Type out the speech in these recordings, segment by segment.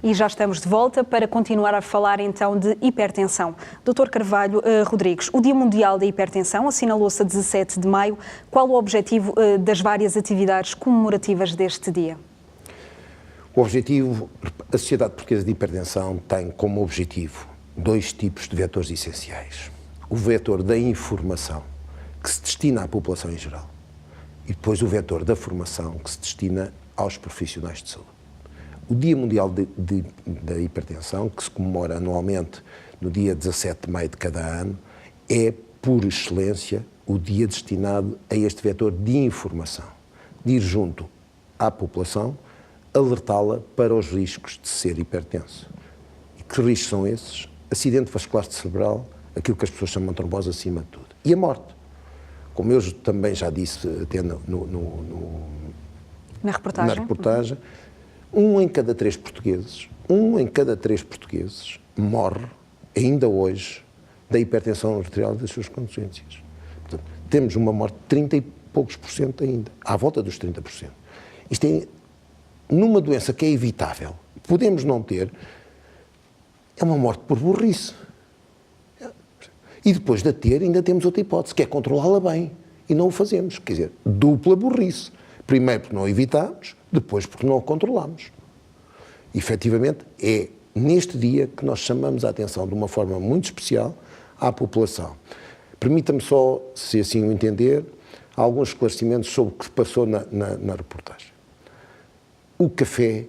E já estamos de volta para continuar a falar então de hipertensão. Dr. Carvalho Rodrigues, o Dia Mundial da Hipertensão assinalou-se a 17 de maio. Qual o objetivo das várias atividades comemorativas deste dia? O objetivo, a Sociedade Portuguesa de Hipertensão tem como objetivo 2 tipos de vetores essenciais. O vetor da informação, que se destina à população em geral, e depois o vetor da formação, que se destina aos profissionais de saúde. O Dia Mundial da Hipertensão, que se comemora anualmente no dia 17 de maio de cada ano, é, por excelência, o dia destinado a este vetor de informação, de ir junto à população, alertá-la para os riscos de ser hipertenso. E que riscos são esses? Acidente vascular cerebral, aquilo que as pessoas chamam de trombose acima de tudo. E a morte. Como eu também já disse até na reportagem, 1 em cada 3 portugueses morre, ainda hoje, da hipertensão arterial e das suas consequências. Portanto, temos uma morte de 30 e poucos % ainda, à volta dos 30%. Isto é, numa doença que é evitável, podemos não ter, é uma morte por burrice. E depois de a ter, ainda temos outra hipótese, que é controlá-la bem. E não o fazemos. Quer dizer, dupla burrice. Primeiro porque não a evitamos, depois porque não a controlamos. E, efetivamente, é neste dia que nós chamamos a atenção de uma forma muito especial à população. Permita-me só, se assim o entender, alguns esclarecimentos sobre o que se passou na reportagem. O café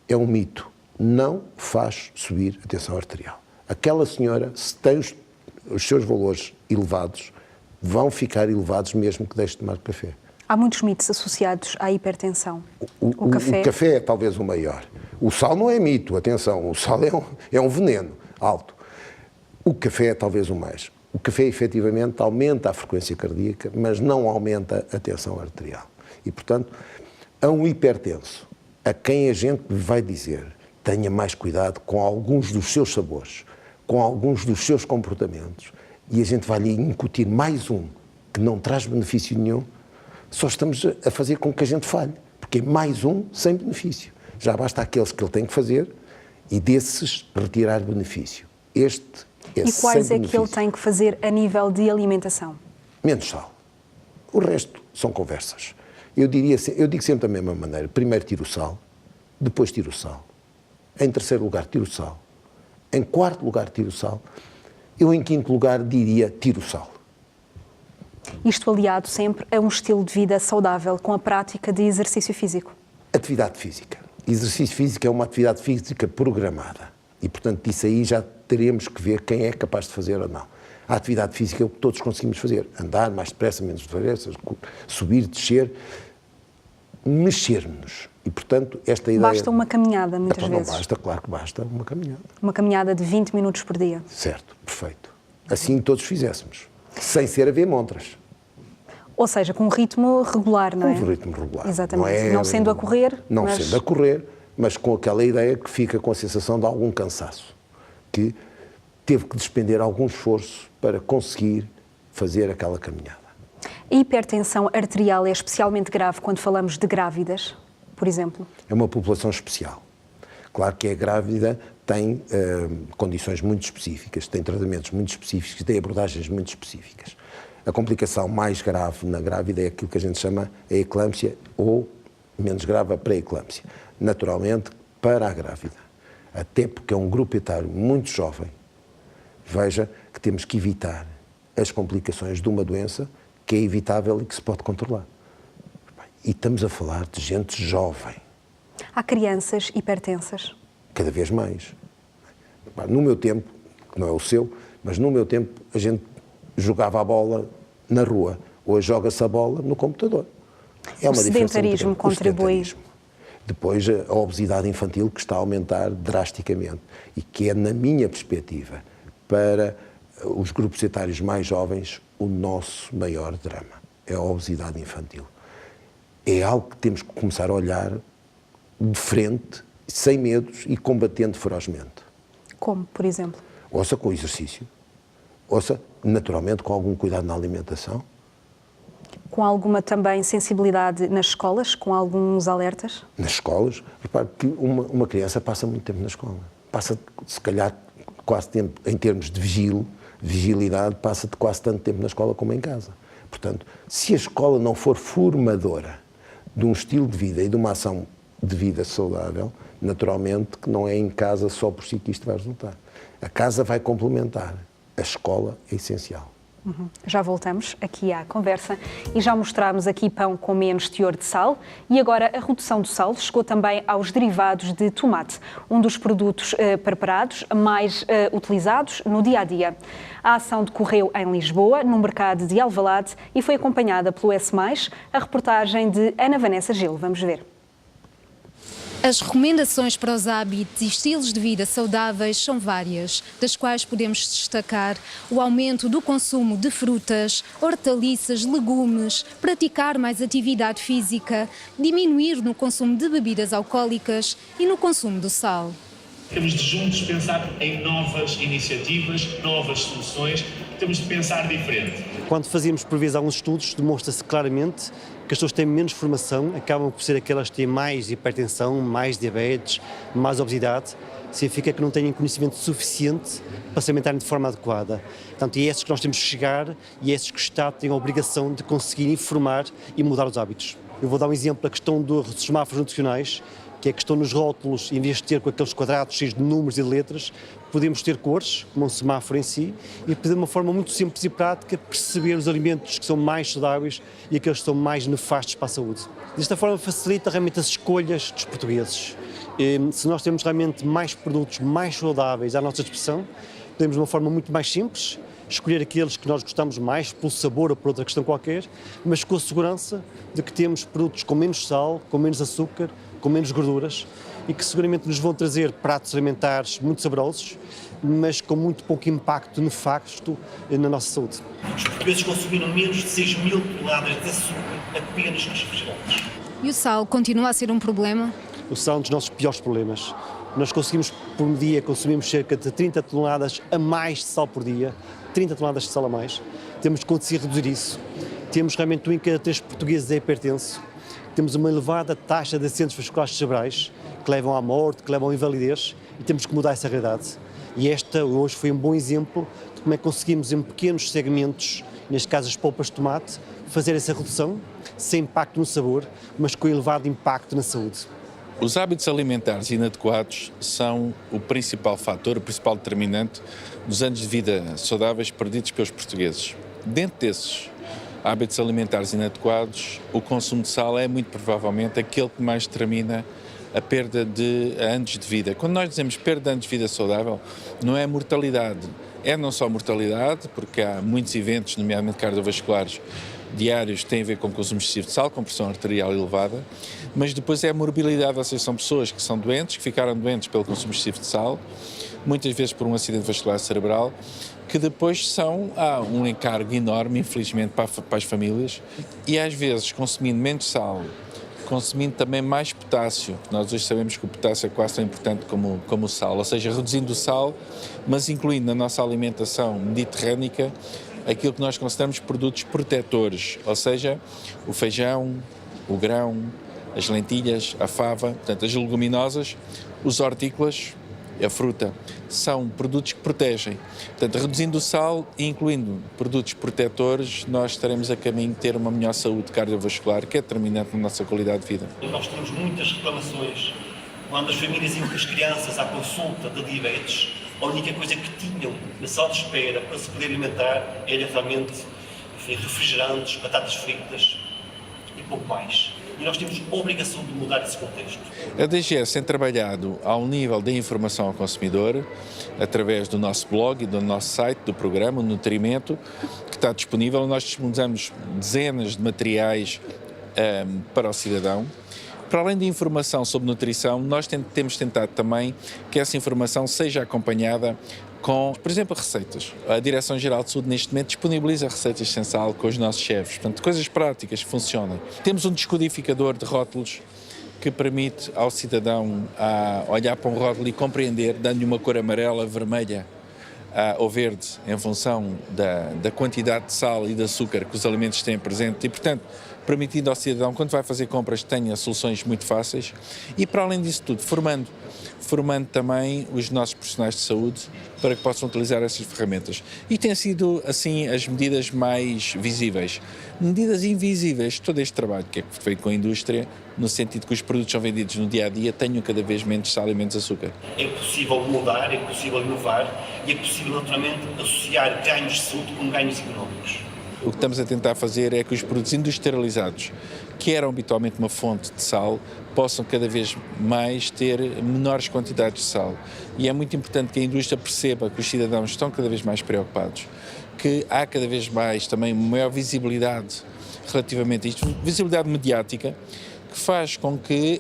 é um mito. Não faz subir a tensão arterial. Aquela senhora, se tem os seus valores elevados, vão ficar elevados mesmo que deixe de tomar café. Há muitos mitos associados à hipertensão. O café é talvez o maior. O sal não é mito, atenção, o sal é um veneno alto. O café é talvez o mais. O café, efetivamente, aumenta a frequência cardíaca, mas não aumenta a tensão arterial. E, portanto, a um hipertenso, a quem a gente vai dizer tenha mais cuidado com alguns dos seus sabores, com alguns dos seus comportamentos, e a gente vai lhe incutir mais um que não traz benefício nenhum, só estamos a fazer com que a gente falhe, porque é mais um sem benefício. Já basta aqueles que ele tem que fazer e desses retirar benefício. Este é e quais é que ele tem que fazer a nível de alimentação? Menos sal. O resto são conversas. Eu digo sempre da mesma maneira. Primeiro tiro o sal, depois tiro o sal. Em terceiro lugar tiro o sal. Em quarto lugar tiro o sal. Eu em quinto lugar diria tiro o sal. Isto aliado sempre a um estilo de vida saudável com a prática de exercício físico. Atividade física. Exercício físico é uma atividade física programada. E, portanto, disso aí já teremos que ver quem é capaz de fazer ou não. A atividade física é o que todos conseguimos fazer. Andar mais depressa, menos depressa, subir, descer, mexer-nos. E, portanto, esta ideia... Basta uma caminhada, muitas vezes. Não basta, claro que basta uma caminhada. Uma caminhada de 20 minutos por dia. Certo, perfeito. Assim todos fizéssemos. Sem ser a ver montras. Ou seja, com um ritmo regular, não é? Com um ritmo regular. Exatamente. Não sendo a correr, sendo a correr, mas com aquela ideia que fica com a sensação de algum cansaço. Que teve que despender algum esforço para conseguir fazer aquela caminhada. A hipertensão arterial é especialmente grave quando falamos de grávidas, por exemplo? É uma população especial. Claro que a grávida tem condições muito específicas, tem tratamentos muito específicos, tem abordagens muito específicas. A complicação mais grave na grávida é aquilo que a gente chama a eclâmpsia ou, menos grave, a pré-eclâmpsia. Naturalmente, para a grávida. Até porque é um grupo etário muito jovem, veja que temos que evitar as complicações de uma doença que é evitável e que se pode controlar. E estamos a falar de gente jovem. Há crianças hipertensas? Cada vez mais. No meu tempo, que não é o seu, mas no meu tempo a gente jogava a bola na rua. Hoje joga-se a bola no computador. É uma sedentarismo contribui. Depois a obesidade infantil que está a aumentar drasticamente e que é, na minha perspectiva, para os grupos etários mais jovens, o nosso maior drama. É a obesidade infantil. É algo que temos que começar a olhar de frente, sem medos e combatendo ferozmente. Como, por exemplo? Ouça, com exercício. Ouça, naturalmente, com algum cuidado na alimentação. Com alguma também sensibilidade nas escolas, com alguns alertas? Nas escolas, repare que uma criança passa muito tempo na escola. Passa, se calhar, quase tempo, em termos de vigilidade, passa de quase tanto tempo na escola como em casa. Portanto, se a escola não for formadora de um estilo de vida e de uma ação de vida saudável, naturalmente que não é em casa só por si que isto vai resultar. A casa vai complementar. A escola é essencial. Já voltamos aqui à conversa e já mostramos aqui pão com menos teor de sal e agora a redução do sal chegou também aos derivados de tomate, um dos produtos preparados mais utilizados no dia-a-dia. A ação decorreu em Lisboa, no mercado de Alvalade e foi acompanhada pelo S+, a reportagem de Ana Vanessa Gil. Vamos ver. As recomendações para os hábitos e estilos de vida saudáveis são várias, das quais podemos destacar o aumento do consumo de frutas, hortaliças, legumes, praticar mais atividade física, diminuir no consumo de bebidas alcoólicas e no consumo do sal. Temos de juntos pensar em novas iniciativas, novas soluções, temos de pensar diferente. Quando fazíamos por vezes alguns estudos, demonstra-se claramente que as pessoas que têm menos formação acabam por ser aquelas que têm mais hipertensão, mais diabetes, mais obesidade. Significa que não têm conhecimento suficiente para se alimentarem de forma adequada. Portanto, é esses que nós temos que chegar e é esses que o Estado tem a obrigação de conseguir informar e mudar os hábitos. Eu vou dar um exemplo, a questão dos semáforos nutricionais, que é a questão nos rótulos, em vez de ter com aqueles quadrados cheios de números e de letras, podemos ter cores, como um semáforo em si, e de uma forma muito simples e prática perceber os alimentos que são mais saudáveis e aqueles que são mais nefastos para a saúde. Desta forma facilita realmente as escolhas dos portugueses. Se nós temos realmente mais produtos mais saudáveis à nossa disposição, podemos de uma forma muito mais simples escolher aqueles que nós gostamos mais, pelo sabor ou por outra questão qualquer, mas com a segurança de que temos produtos com menos sal, com menos açúcar, com menos gorduras e que seguramente nos vão trazer pratos alimentares muito saborosos, mas com muito pouco impacto nefasto na nossa saúde. Os portugueses consumiram menos de 6.000 toneladas de açúcar apenas nos refrigerantes. E o sal continua a ser um problema? O sal é um dos nossos piores problemas. Nós conseguimos, por dia, consumimos cerca de 30 toneladas a mais de sal por dia, 30 toneladas de sal a mais. Temos que conseguir reduzir isso. Temos realmente 1 em cada 3 portugueses é hipertenso. Temos uma elevada taxa de acidentes vasculares cerebrais que levam à morte, que levam à invalidez e temos que mudar essa realidade. E esta hoje foi um bom exemplo de como é que conseguimos em pequenos segmentos, neste caso as polpas de tomate, fazer essa redução sem impacto no sabor, mas com elevado impacto na saúde. Os hábitos alimentares inadequados são o principal fator, o principal determinante dos anos de vida saudáveis perdidos pelos portugueses. Dentro desses hábitos alimentares inadequados, o consumo de sal é muito provavelmente aquele que mais determina a perda de anos de vida. Quando nós dizemos perda de anos de vida saudável, não é mortalidade. É não só mortalidade, porque há muitos eventos, nomeadamente cardiovasculares, diários que têm a ver com consumo excessivo de sal, com pressão arterial elevada, mas depois é a morbilidade, ou seja, são pessoas que são doentes, que ficaram doentes pelo consumo excessivo de sal, muitas vezes por um acidente vascular cerebral, que depois há um encargo enorme, infelizmente, para as famílias, e às vezes consumindo menos sal, consumindo também mais potássio. Nós hoje sabemos que o potássio é quase tão importante como o sal, ou seja, reduzindo o sal, mas incluindo na nossa alimentação mediterrânica aquilo que nós consideramos produtos protetores, ou seja, o feijão, o grão, as lentilhas, a fava, portanto, as leguminosas, os hortícolas, a fruta, são produtos que protegem. Portanto, reduzindo o sal e incluindo produtos protetores, nós estaremos a caminho de ter uma melhor saúde cardiovascular, que é determinante na nossa qualidade de vida. Nós temos muitas reclamações quando as famílias iam com as crianças à consulta de diabetes. A única coisa que tinham na sala de espera para se poder alimentar era realmente refrigerantes, batatas fritas e pouco mais. E nós temos a obrigação de mudar esse contexto. A DGS tem trabalhado ao nível da informação ao consumidor, através do nosso blog e do nosso site, do programa, o Nutrimento, que está disponível. Nós disponibilizamos dezenas de materiais para o cidadão. Para além de informação sobre nutrição, nós temos tentado também que essa informação seja acompanhada com, por exemplo, receitas. A Direção-Geral de Saúde, neste momento, disponibiliza receitas sem sal com os nossos chefes. Portanto, coisas práticas que funcionam. Temos um descodificador de rótulos que permite ao cidadão olhar para um rótulo e compreender, dando-lhe uma cor amarela, vermelha, ao verde em função da quantidade de sal e de açúcar que os alimentos têm presente e, portanto, permitindo ao cidadão, quando vai fazer compras, tenha soluções muito fáceis e, para além disso tudo, formando também os nossos profissionais de saúde para que possam utilizar essas ferramentas. E têm sido, assim, as medidas mais visíveis. Medidas invisíveis, todo este trabalho que é feito com a indústria, no sentido que os produtos são vendidos no dia-a-dia, tenham cada vez menos sal e menos açúcar. É possível mudar, é possível inovar e é possível, naturalmente, associar ganhos de saúde com ganhos económicos. O que estamos a tentar fazer é que os produtos industrializados, que eram habitualmente uma fonte de sal, possam cada vez mais ter menores quantidades de sal. E é muito importante que a indústria perceba que os cidadãos estão cada vez mais preocupados, que há cada vez mais também maior visibilidade relativamente a isto, visibilidade mediática, que faz com que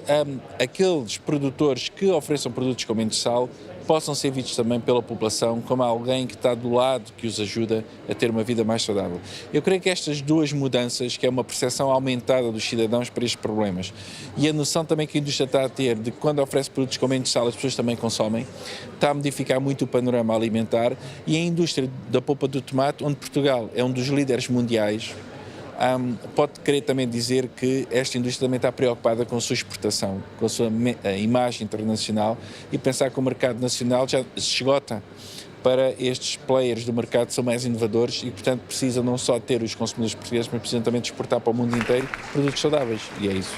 aqueles produtores que ofereçam produtos com menos sal possam ser vistos também pela população como alguém que está do lado, que os ajuda a ter uma vida mais saudável. Eu creio que estas duas mudanças, que é uma percepção aumentada dos cidadãos para estes problemas e a noção também que a indústria está a ter de que quando oferece produtos com menos sal as pessoas também consomem, está a modificar muito o panorama alimentar e a indústria da polpa do tomate, onde Portugal é um dos líderes mundiais, pode querer também dizer que esta indústria também está preocupada com a sua exportação, com a sua imagem internacional e pensar que o mercado nacional já se esgota para estes players do mercado que são mais inovadores e, portanto, precisam não só ter os consumidores portugueses, mas precisam também de exportar para o mundo inteiro produtos saudáveis. E é isso.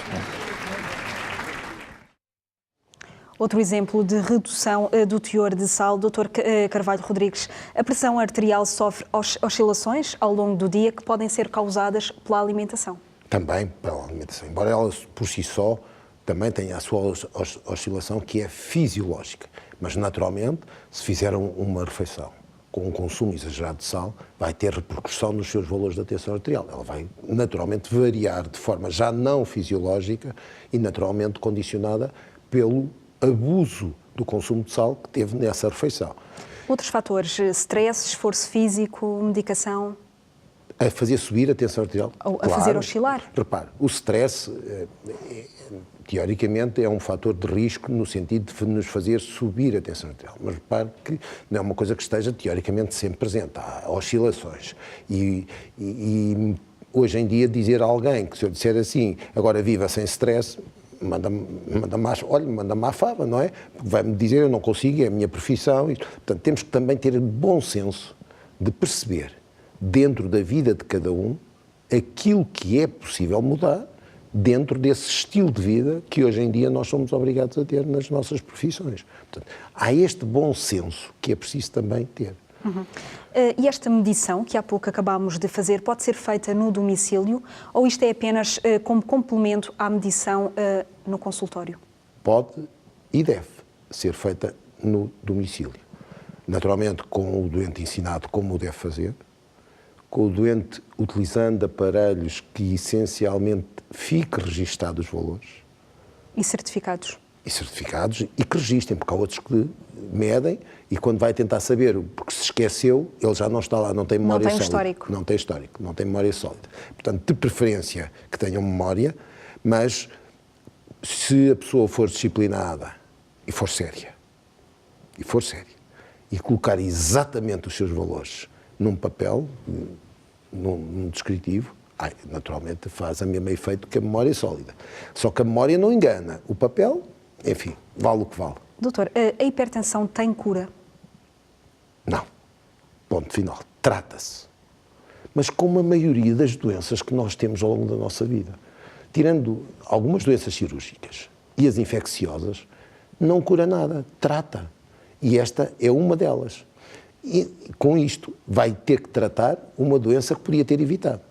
Outro exemplo de redução do teor de sal, Dr. Carvalho Rodrigues, a pressão arterial sofre oscilações ao longo do dia que podem ser causadas pela alimentação. Também pela alimentação, embora ela por si só também tenha a sua oscilação que é fisiológica, mas naturalmente se fizer uma refeição com um consumo exagerado de sal, vai ter repercussão nos seus valores da tensão arterial. Ela vai naturalmente variar de forma já não fisiológica e naturalmente condicionada pelo abuso do consumo de sal que teve nessa refeição. Outros fatores, stress, esforço físico, medicação? A fazer subir a tensão arterial. Ou a fazer oscilar? Repare, o stress, teoricamente, é um fator de risco no sentido de nos fazer subir a tensão arterial. Mas repare que não é uma coisa que esteja teoricamente sempre presente. Há oscilações. E hoje em dia dizer a alguém que se eu disser assim, agora viva sem stress, manda-me à fava, não é? Porque vai-me dizer, eu não consigo, é a minha profissão. Portanto, temos que também ter bom senso de perceber, dentro da vida de cada um, aquilo que é possível mudar dentro desse estilo de vida que hoje em dia nós somos obrigados a ter nas nossas profissões. Portanto, há este bom senso que é preciso também ter. Uhum. E esta medição que há pouco acabámos de fazer pode ser feita no domicílio ou isto é apenas como complemento à medição no consultório? Pode e deve ser feita no domicílio. Naturalmente com o doente ensinado como o deve fazer, com o doente utilizando aparelhos que essencialmente fique registado os valores. E certificados? E certificados e que registrem, porque há outros que medem e quando vai tentar saber, porque se esqueceu, ele já não está lá, não tem memória sólida. Histórico. Não tem histórico, não tem memória sólida. Portanto, de preferência que tenham memória, mas se a pessoa for disciplinada e for séria, e colocar exatamente os seus valores num papel, num descritivo, naturalmente faz o mesmo efeito que a memória sólida. Só que a memória não engana. O papel, enfim, vale o que vale. Doutor, a hipertensão tem cura? Não. Ponto final. Trata-se. Mas como a maioria das doenças que nós temos ao longo da nossa vida, tirando algumas doenças cirúrgicas e as infecciosas, não cura nada. Trata. E esta é uma delas. E com isto vai ter que tratar uma doença que podia ter evitado.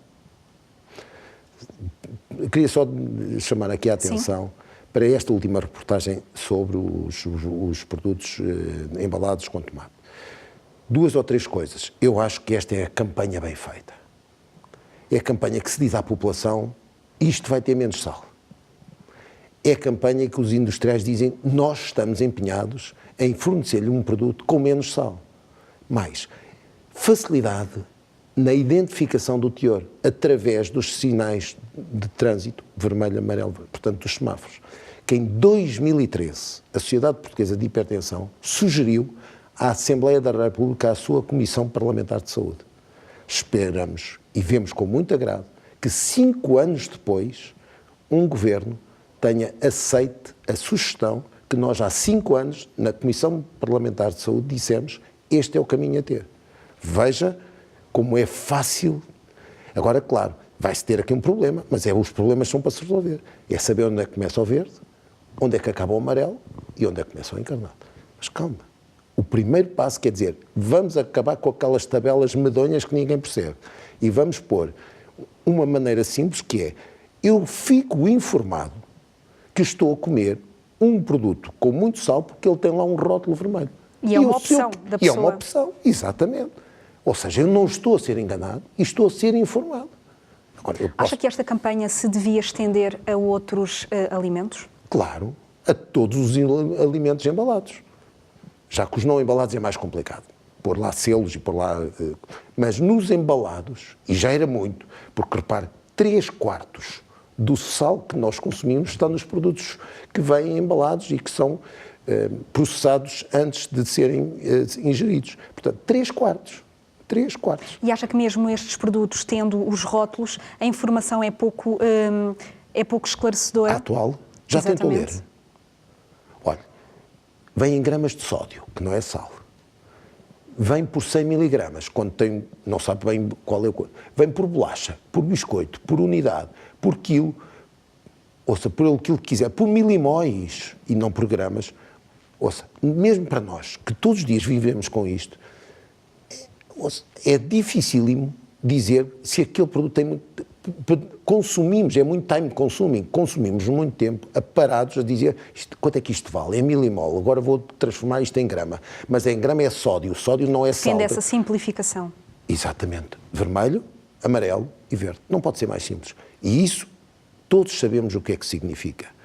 Eu queria só chamar aqui a atenção para esta última reportagem sobre os produtos embalados com tomate. 2 ou 3 coisas. Eu acho que esta é a campanha bem feita. É a campanha que se diz à população, isto vai ter menos sal. É a campanha que os industriais dizem, nós estamos empenhados em fornecer-lhe um produto com menos sal. Mais facilidade na identificação do teor, através dos sinais de trânsito, vermelho, amarelo, portanto, dos semáforos, que em 2013 a Sociedade Portuguesa de Hipertensão sugeriu à Assembleia da República, à sua Comissão Parlamentar de Saúde. Esperamos e vemos com muito agrado que 5 anos depois um governo tenha aceite a sugestão que nós há 5 anos na Comissão Parlamentar de Saúde dissemos este é o caminho a ter. Veja como é fácil. Agora, claro, vai-se ter aqui um problema, mas os problemas são para se resolver. É saber onde é que começa o verde, onde é que acaba o amarelo e onde é que começa o encarnado. Mas calma. O primeiro passo quer dizer, vamos acabar com aquelas tabelas medonhas que ninguém percebe. E vamos pôr uma maneira simples que é, eu fico informado que estou a comer um produto com muito sal porque ele tem lá um rótulo vermelho. E é uma opção da pessoa. E é uma opção, exatamente. Ou seja, eu não estou a ser enganado e estou a ser informado. Agora, Acha que esta campanha se devia estender a outros alimentos? Claro, a todos os alimentos embalados. Já que os não embalados é mais complicado. Pôr lá selos e pôr lá... Mas nos embalados, e já era muito, porque repare, 3/4 do sal que nós consumimos está nos produtos que vêm embalados e que são processados antes de serem ingeridos. Portanto, 3/4. 3/4. E acha que mesmo estes produtos, tendo os rótulos, a informação é pouco esclarecedora? A atual já tentou ler. Exatamente. Olha, vem em gramas de sódio, que não é sal. Vem por 100 miligramas, quando tem, não sabe bem qual é o... Vem por bolacha, por biscoito, por unidade, por quilo, ouça, por aquilo que quiser, por milimóis e não por gramas. Ouça, mesmo para nós, que todos os dias vivemos com isto, é dificílimo dizer se aquele produto tem muito... Consumimos, é muito time consuming, consumimos muito tempo parados a dizer quanto é que isto vale, é milimol, agora vou transformar isto em grama, mas em grama é sódio, sódio não é sal. Tendo essa simplificação. Exatamente, vermelho, amarelo e verde, não pode ser mais simples. E isso, todos sabemos o que é que significa.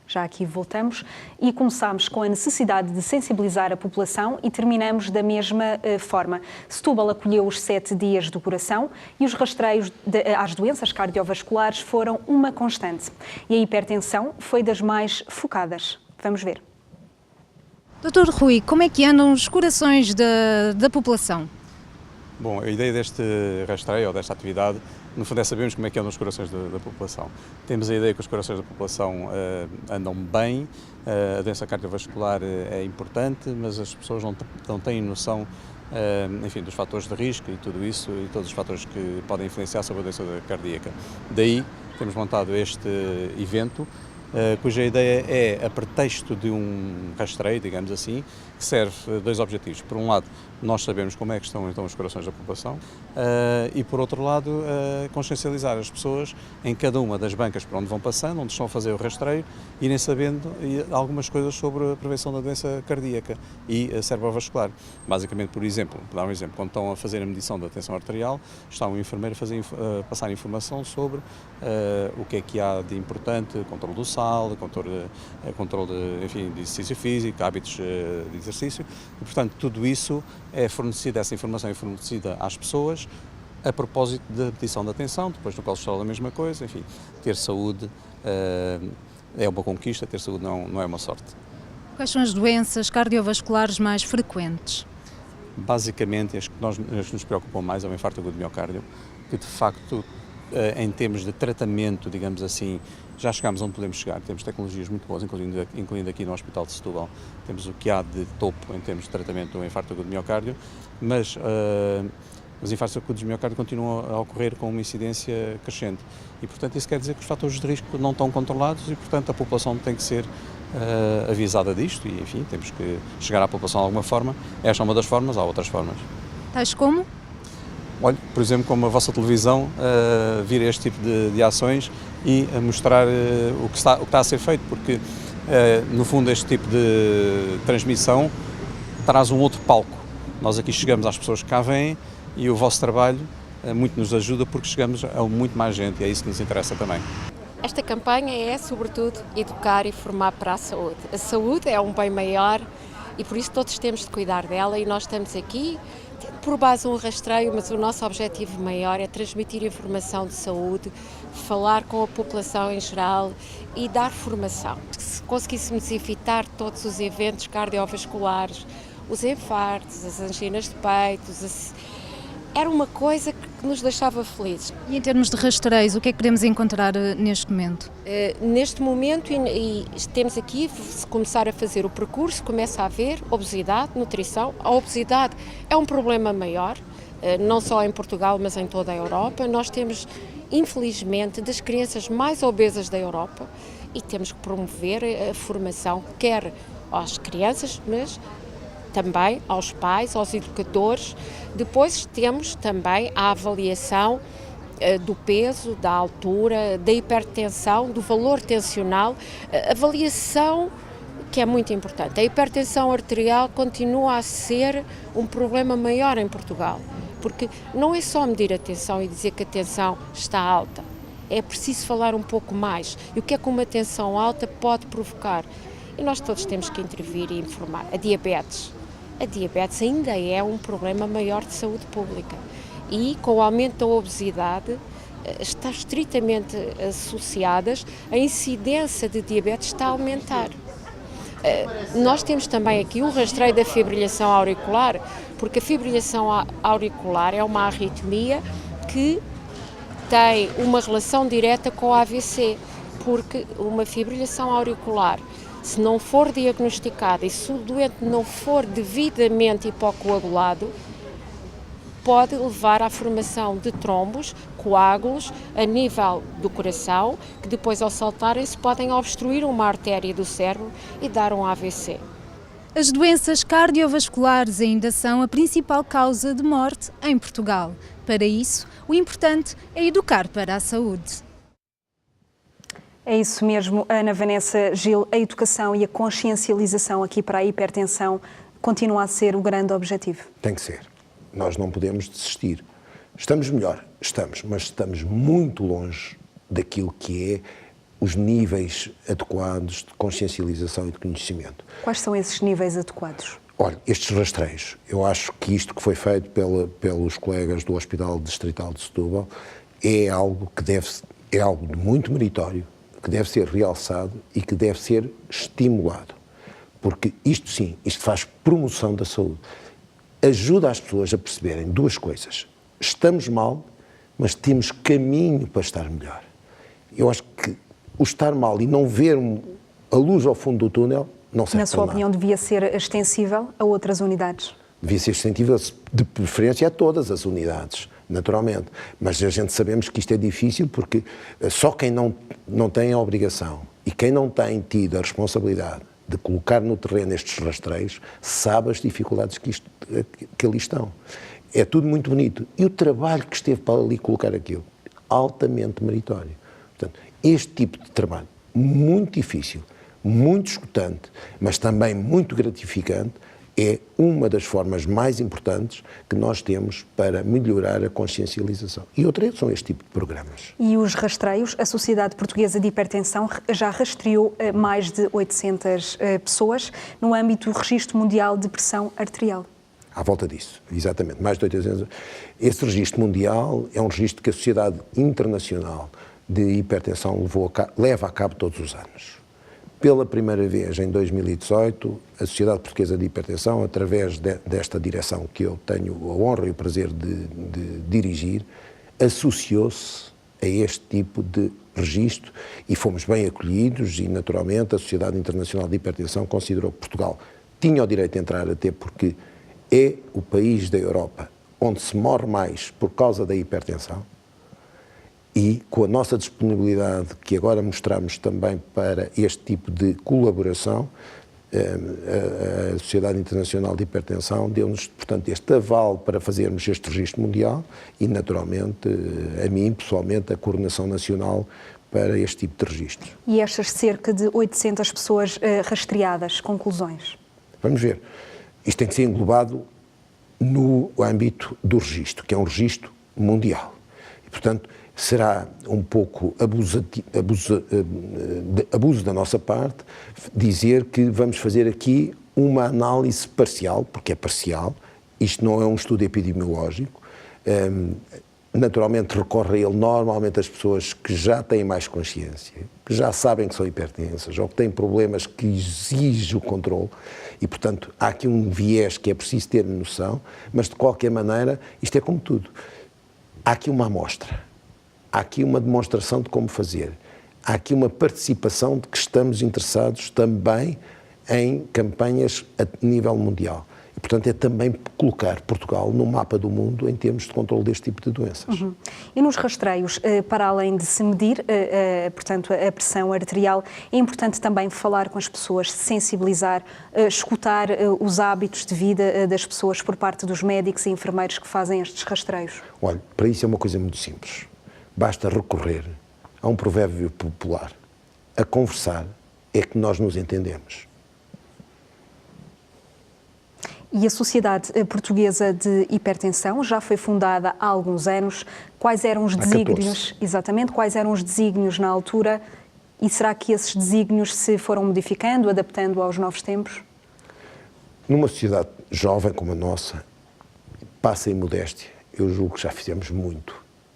Já aqui voltamos e começamos com a necessidade de sensibilizar a população e terminamos da mesma forma. Setúbal acolheu os 7 dias do coração e os rastreios às doenças cardiovasculares foram uma constante. E a hipertensão foi das mais focadas. Vamos ver. Dr. Rui, como é que andam os corações da população? Bom, a ideia deste rastreio ou desta atividade, no fundo é sabermos como é que andam os corações da população. Temos a ideia que os corações da população andam bem, a doença cardiovascular é importante, mas as pessoas não têm noção, enfim, dos fatores de risco e tudo isso, e todos os fatores que podem influenciar sobre a doença cardíaca. Daí temos montado este evento, cuja ideia é, a pretexto de um rastreio, digamos assim, que serve 2 objetivos. Por um lado, nós sabemos como é que estão então os corações da população e, por outro lado, consciencializar as pessoas em cada uma das bancas por onde vão passando, onde estão a fazer o rastreio, irem sabendo algumas coisas sobre a prevenção da doença cardíaca e cerebrovascular. Basicamente, por exemplo, vou dar um exemplo, quando estão a fazer a medição da tensão arterial, está um enfermeiro a passar informação sobre o que há de importante, controle do sal, controle enfim, de exercício físico, hábitos de exercício, e, portanto, tudo isso essa informação é fornecida às pessoas a propósito da medição da tensão, depois no colesterol a mesma coisa, enfim, ter saúde é uma conquista, ter saúde não é uma sorte. Quais são as doenças cardiovasculares mais frequentes? Basicamente, as que nos preocupam mais é o infarto agudo de miocárdio, que de facto, em termos de tratamento, digamos assim, já chegámos onde podemos chegar, temos tecnologias muito boas, incluindo aqui no Hospital de Setúbal, temos o que há de topo em termos de tratamento do infarto agudo de miocárdio, mas os infartos agudos de miocárdio continuam a ocorrer com uma incidência crescente e, portanto, isso quer dizer que os fatores de risco não estão controlados e, portanto, a população tem que ser avisada disto e, enfim, temos que chegar à população de alguma forma. Esta é uma das formas, há outras formas. Tais como? Olha, por exemplo, como a vossa televisão, vir este tipo de ações e a mostrar o que está a ser feito, porque, no fundo, este tipo de transmissão traz um outro palco. Nós aqui chegamos às pessoas que cá vêm e o vosso trabalho muito nos ajuda porque chegamos a muito mais gente e é isso que nos interessa também. Esta campanha é, sobretudo, educar e formar para a saúde. A saúde é um bem maior e, por isso, todos temos de cuidar dela e nós estamos aqui por base um rastreio, mas o nosso objetivo maior é transmitir informação de saúde, falar com a população em geral e dar formação. Se conseguíssemos evitar todos os eventos cardiovasculares, os infartos, as anginas de peito, era uma coisa que nos deixava felizes. E em termos de rastreios, o que é que podemos encontrar neste momento? Neste momento, e temos aqui, se começar a fazer o percurso, começa a haver obesidade, nutrição. A obesidade é um problema maior, não só em Portugal, mas em toda a Europa. Nós temos, infelizmente, das crianças mais obesas da Europa e temos que promover a formação, quer às crianças, mas também aos pais, aos educadores. Depois temos também a avaliação do peso, da altura, da hipertensão, do valor tensional, avaliação que é muito importante. A hipertensão arterial continua a ser um problema maior em Portugal, porque não é só medir a tensão e dizer que a tensão está alta, é preciso falar um pouco mais. E o que é que uma tensão alta pode provocar? E nós todos temos que intervir e informar. A diabetes ainda é um problema maior de saúde pública e com o aumento da obesidade está estritamente associadas, a incidência de diabetes está a aumentar. Nós temos também aqui o rastreio da fibrilhação auricular, porque a fibrilhação auricular é uma arritmia que tem uma relação direta com o AVC, porque uma fibrilhação auricular, se não for diagnosticada e se o doente não for devidamente hipocoagulado, pode levar à formação de trombos, coágulos, a nível do coração, que depois ao saltarem-se podem obstruir uma artéria do cérebro e dar um AVC. As doenças cardiovasculares ainda são a principal causa de morte em Portugal. Para isso, o importante é educar para a saúde. É isso mesmo, Ana Vanessa Gil. A educação e a consciencialização aqui para a hipertensão continua a ser o grande objetivo. Tem que ser. Nós não podemos desistir. Estamos melhor, mas estamos muito longe daquilo que é os níveis adequados de consciencialização e de conhecimento. Quais são esses níveis adequados? Olha, estes rastreios, eu acho que isto que foi feito pelos colegas do Hospital Distrital de Setúbal é algo de muito meritório, que deve ser realçado e que deve ser estimulado. Porque isto sim, isto faz promoção da saúde. Ajuda as pessoas a perceberem duas coisas. Estamos mal, mas temos caminho para estar melhor. Eu acho que o estar mal e não ver a luz ao fundo do túnel não serve para nada. Na sua opinião, devia ser extensível a outras unidades? Devia ser extensível, de preferência, a todas as unidades, naturalmente. Mas a gente sabemos que isto é difícil porque só quem não tem a obrigação e quem não tem tido a responsabilidade de colocar no terreno estes rastreios sabe as dificuldades que ali estão. É tudo muito bonito. E o trabalho que esteve para ali colocar aquilo, altamente meritório. Portanto, este tipo de trabalho, muito difícil, muito esgotante, mas também muito gratificante, é uma das formas mais importantes que nós temos para melhorar a consciencialização. E outra são este tipo de programas. E os rastreios, a Sociedade Portuguesa de Hipertensão já rastreou mais de 800 pessoas no âmbito do Registro Mundial de Pressão Arterial. À volta disso, exatamente, mais de 800. Esse registro mundial é um registro que a Sociedade Internacional de Hipertensão leva a cabo todos os anos. Pela primeira vez, em 2018, a Sociedade Portuguesa de Hipertensão, através desta direção que eu tenho a honra e o prazer de dirigir, associou-se a este tipo de registro e fomos bem acolhidos e, naturalmente, a Sociedade Internacional de Hipertensão considerou que Portugal tinha o direito de entrar, até porque é o país da Europa onde se morre mais por causa da hipertensão. E com a nossa disponibilidade, que agora mostramos também para este tipo de colaboração, a Sociedade Internacional de Hipertensão deu-nos, portanto, este aval para fazermos este registro mundial e, naturalmente, a mim, pessoalmente, a coordenação nacional para este tipo de registros. E estas cerca de 800 pessoas rastreadas, conclusões? Vamos ver. Isto tem que ser englobado no âmbito do registro, que é um registro mundial. E, portanto, será um pouco abuso da nossa parte dizer que vamos fazer aqui uma análise parcial, porque é parcial, isto não é um estudo epidemiológico, naturalmente recorre a ele normalmente as pessoas que já têm mais consciência que já sabem que são hipertensas ou que têm problemas que exigem o controle e, portanto, há aqui um viés que é preciso ter noção, mas de qualquer maneira, isto é como tudo. Há aqui uma amostra, há aqui uma demonstração de como fazer, há aqui uma participação de que estamos interessados também em campanhas a nível mundial. E, portanto, é também colocar Portugal no mapa do mundo em termos de controle deste tipo de doenças. E nos rastreios, para além de se medir, portanto, a pressão arterial, é importante também falar com as pessoas, sensibilizar, escutar os hábitos de vida das pessoas por parte dos médicos e enfermeiros que fazem estes rastreios. Olha, para isso é uma coisa muito simples. Basta recorrer a um provérbio popular. A conversar é que nós nos entendemos. E a Sociedade Portuguesa de Hipertensão já foi fundada há alguns anos. Quais eram os desígnios? Exatamente, quais eram os desígnios na altura? E será que esses desígnios se foram modificando, adaptando aos novos tempos? Numa sociedade jovem como a nossa, passa em modéstia, eu julgo que já fizemos muito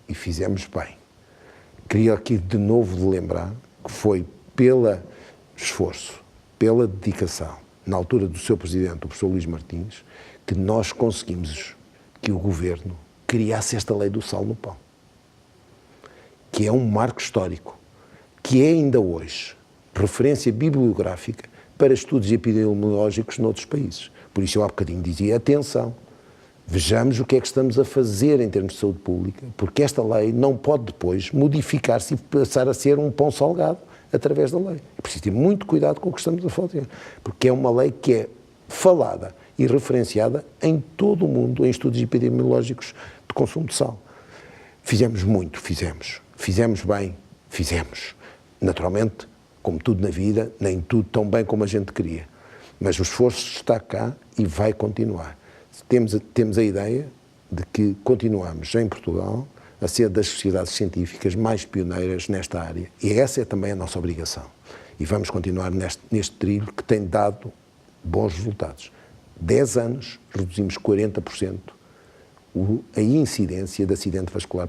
e fizemos bem. Queria aqui de novo lembrar que foi pelo esforço, pela dedicação, na altura do seu presidente, o professor Luís Martins, que nós conseguimos que o governo criasse esta lei do sal no pão, que é um marco histórico, que é ainda hoje referência bibliográfica para estudos epidemiológicos noutros países. Por isso eu há bocadinho dizia, atenção, vejamos o que é que estamos a fazer em termos de saúde pública, porque esta lei não pode depois modificar-se e passar a ser um pão salgado através da lei. É preciso ter muito cuidado com o que estamos a fazer, porque é uma lei que é falada e referenciada em todo o mundo em estudos epidemiológicos de consumo de sal. Fizemos muito, fizemos bem, fizemos. Naturalmente, como tudo na vida, nem tudo tão bem como a gente queria, mas o esforço está cá e vai continuar. Temos a ideia de que continuamos em Portugal a ser das sociedades científicas mais pioneiras nesta área. E essa é também a nossa obrigação. E vamos continuar neste trilho que tem dado bons resultados. 10 anos, reduzimos 40% a incidência de acidente vascular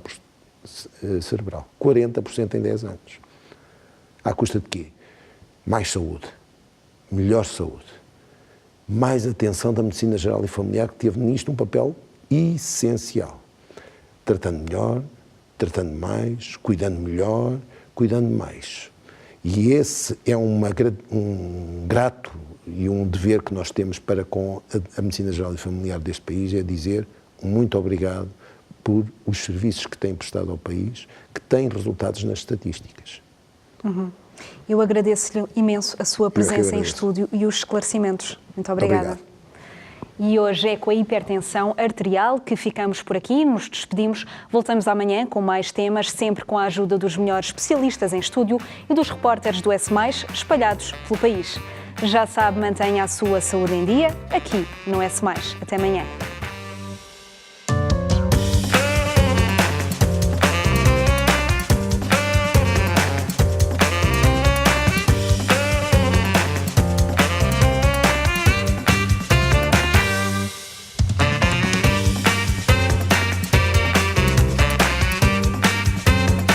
cerebral. 40% em 10 anos. À custa de quê? Mais saúde, melhor saúde, mais atenção da medicina geral e familiar, que teve nisto um papel essencial. Tratando melhor, tratando mais, cuidando melhor, cuidando mais. E esse é um grato e um dever que nós temos para com a medicina geral e familiar deste país, é dizer muito obrigado por os serviços que têm prestado ao país, que têm resultados nas estatísticas. Eu agradeço-lhe imenso a sua presença em estúdio e os esclarecimentos. Muito obrigada. Obrigado. E hoje é com a hipertensão arterial que ficamos por aqui, nos despedimos. Voltamos amanhã com mais temas, sempre com a ajuda dos melhores especialistas em estúdio e dos repórteres do S+, espalhados pelo país. Já sabe, mantenha a sua saúde em dia, aqui no S+. Até amanhã.